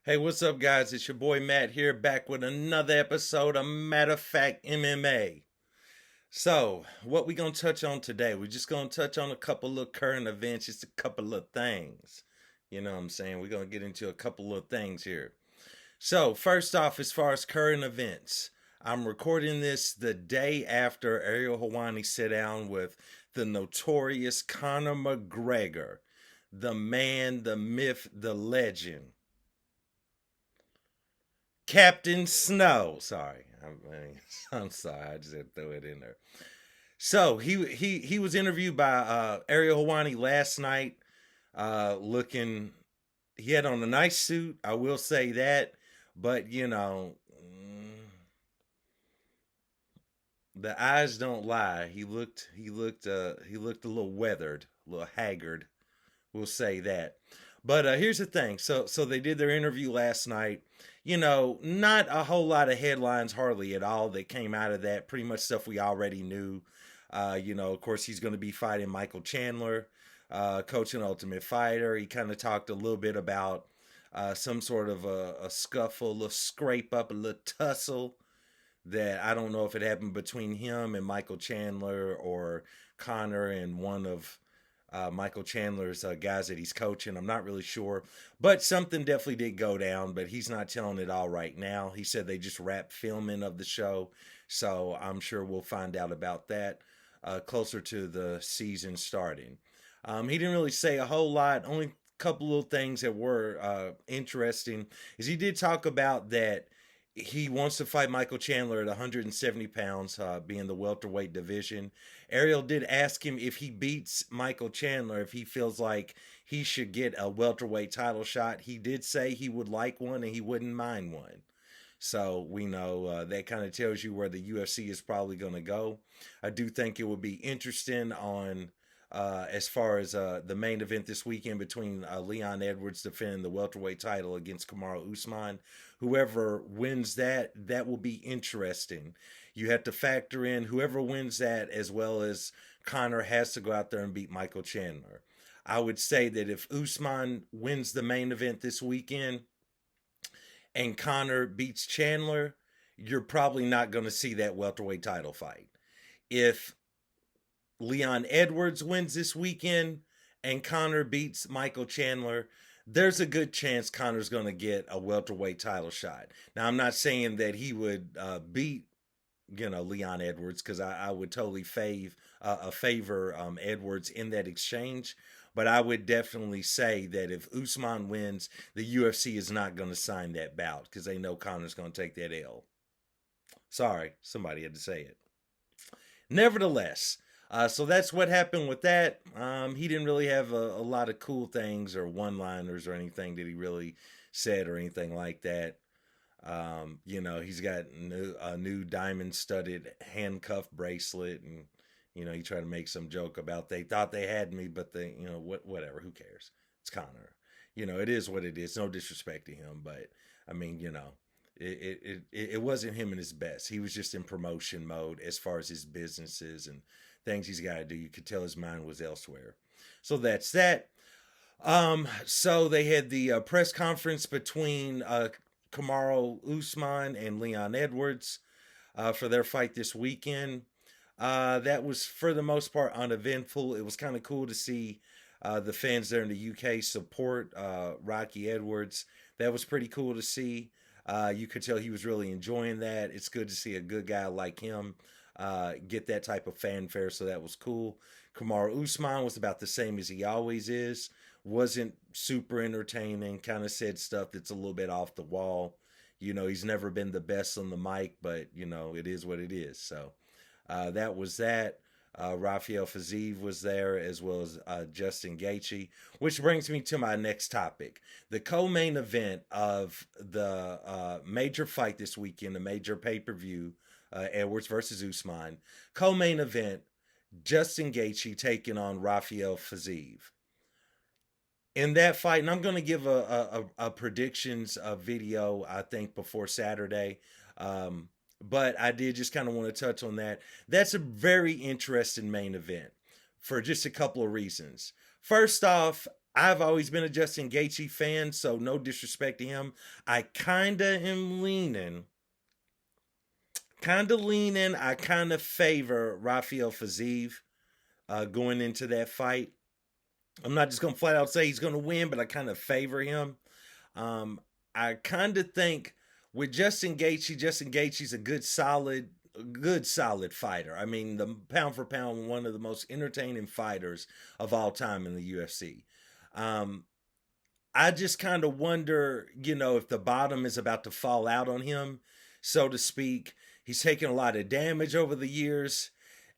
Hey, what's up, guys? It's your boy Matt here, back with another episode of Matter of Fact MMA. So, what we gonna touch on today? We're just gonna touch on a couple of current events, just a couple of things. You know what I'm saying? We're gonna get into a couple of things here. So, first off, as far as current events, I'm recording this the day after Ariel Helwani sat down with the notorious Conor McGregor, the man, the myth, the legend. Captain Snow. Sorry, I'm sorry. I just had to throw it in there. So he was interviewed by Ariel Hawani last night. Looking, he had on a nice suit. I will say that, but the eyes don't lie. He looked a little weathered, a little haggard. We'll say that. But here's the thing. So they did their interview last night. Not a whole lot of headlines, hardly at all, that came out of that. Pretty much stuff we already knew. Of course, he's going to be fighting Michael Chandler, coaching Ultimate Fighter. He kind of talked a little bit about some sort of a scuffle, a little scrape up, a little tussle that I don't know if it happened between him and Michael Chandler or Connor and one of Michael Chandler's guys that he's coaching. I'm not really sure, but something definitely did go down, but he's not telling it all right now. He said they just wrapped filming of the show, so I'm sure we'll find out about that closer to the season starting. He didn't really say a whole lot. Only a couple little things that were interesting is he did talk about that he wants to fight Michael Chandler at 170 pounds, being the welterweight division. Ariel did ask him if he beats Michael Chandler, if he feels like he should get a welterweight title shot. He did say he would like one and he wouldn't mind one. So we know that kind of tells you where the UFC is probably going to go. I do think it would be interesting on as far as the main event this weekend between Leon Edwards defending the welterweight title against Kamaru Usman. Whoever wins that, that will be interesting. You have to factor in whoever wins that, as well as Conor has to go out there and beat Michael Chandler. I would say that if Usman wins the main event this weekend and Conor beats Chandler, you're probably not going to see that welterweight title fight. If Leon Edwards wins this weekend and Conor beats Michael Chandler, there's a good chance Conor's going to get a welterweight title shot. Now, I'm not saying that he would beat, Leon Edwards, because I would totally favor Edwards in that exchange. But I would definitely say that if Usman wins, the UFC is not going to sign that bout because they know Conor's going to take that L. Sorry, somebody had to say it. Nevertheless, so that's what happened with that. He didn't really have a lot of cool things or one-liners or anything that he really said or anything like that. He's got a new diamond-studded handcuff bracelet, and he tried to make some joke about they thought they had me, but they, whatever. Who cares? It's Connor. It is what it is. No disrespect to him, but I mean, it wasn't him in his best. He was just in promotion mode as far as his businesses and things he's got to do. You could tell his mind was elsewhere. So that's that. So they had the press conference between Kamaru Usman and Leon Edwards for their fight this weekend. That was for the most part uneventful. It was kind of cool to see the fans there in the UK support Rocky Edwards. That was pretty cool to see. You could tell he was really enjoying that. It's good to see a good guy like him get that type of fanfare, so that was cool. Kamaru Usman was about the same as he always is. Wasn't super entertaining, kind of said stuff that's a little bit off the wall. He's never been the best on the mic, but, it is what it is. So that was that. Rafael Fiziev was there, as well as Justin Gaethje, which brings me to my next topic. The co-main event of the major fight this weekend, the major pay-per-view, Edwards versus Usman. Co-main event, Justin Gaethje taking on Rafael Fiziev. In that fight, and I'm going to give a predictions video, I think, before Saturday. But I did just kind of want to touch on that. That's a very interesting main event for just a couple of reasons. First off, I've always been a Justin Gaethje fan, so no disrespect to him. I kind of leaning. I kind of favor Rafael Fiziev going into that fight. I'm not just gonna flat out say he's gonna win, but I kind of favor him. Um, I kind of think with Justin Gaethje's a good solid fighter. I mean, the pound for pound, one of the most entertaining fighters of all time in the UFC. Um, I just kind of wonder, if the bottom is about to fall out on him, so to speak. He's taken a lot of damage over the years,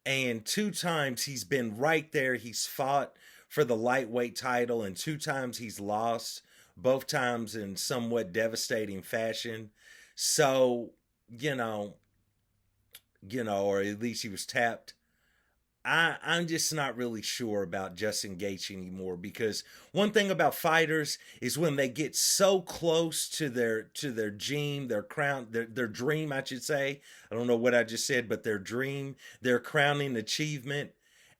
and two times he's been right there. He's fought for the lightweight title, and two times he's lost, both times in somewhat devastating fashion. So, you know, or at least he was tapped. I'm just not really sure about Justin Gaethje anymore, because one thing about fighters is when they get so close to their dream, their crown, their dream, I should say. I don't know what I just said, but their dream, their crowning achievement,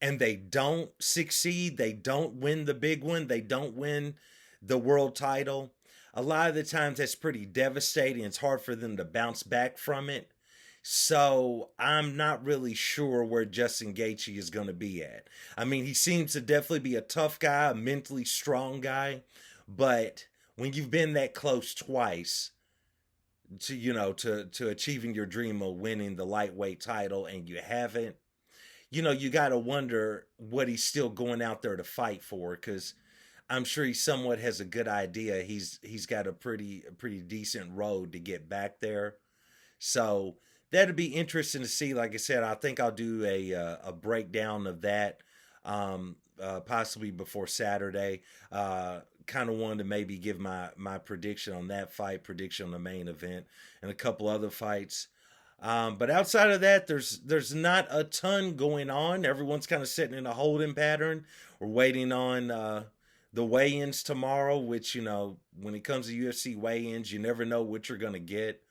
and they don't succeed, they don't win the big one, they don't win the world title. A lot of the times that's pretty devastating. It's hard for them to bounce back from it. So I'm not really sure where Justin Gaethje is going to be at. I mean, he seems to definitely be a tough guy, a mentally strong guy, but when you've been that close twice to to achieving your dream of winning the lightweight title and you haven't, you got to wonder what he's still going out there to fight for, cuz I'm sure he somewhat has a good idea. He's got a pretty decent road to get back there. So that'd be interesting to see. Like I said, I think I'll do a breakdown of that, possibly before Saturday. Kind of wanted to maybe give my prediction on that fight, prediction on the main event, and a couple other fights. But outside of that, there's not a ton going on. Everyone's kind of sitting in a holding pattern. We're waiting on the weigh-ins tomorrow, which, when it comes to UFC weigh-ins, you never know what you're gonna get.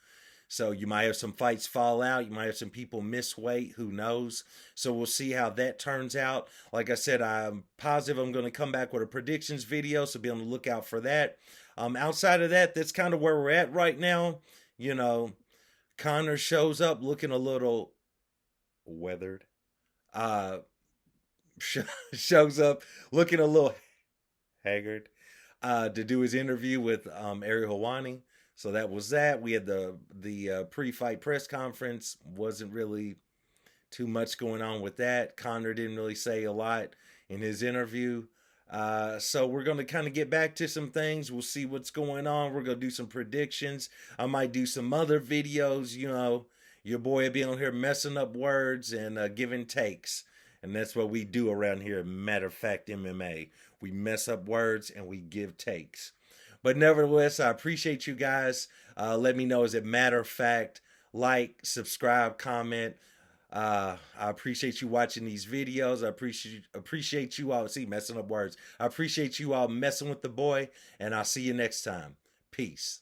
So you might have some fights fall out. You might have some people miss weight. Who knows? So we'll see how that turns out. Like I said, I'm positive I'm going to come back with a predictions video. So be on the lookout for that. Outside of that, that's kind of where we're at right now. You know, Conor shows up looking a little weathered. Uh, shows up looking a little haggard to do his interview with Ariel Helwani. So that was that. We had the pre-fight press conference. Wasn't really too much going on with that. Conor didn't really say a lot in his interview. So we're going to kind of get back to some things. We'll see what's going on. We're going to do some predictions. I might do some other videos. Your boy will be on here messing up words and giving takes. And that's what we do around here. Matter of fact, MMA. We mess up words and we give takes. But nevertheless, I appreciate you guys. Let me know, is it matter of fact? Like, subscribe, comment. I appreciate you watching these videos. I appreciate you all. See, messing up words. I appreciate you all messing with the boy, and I'll see you next time. Peace.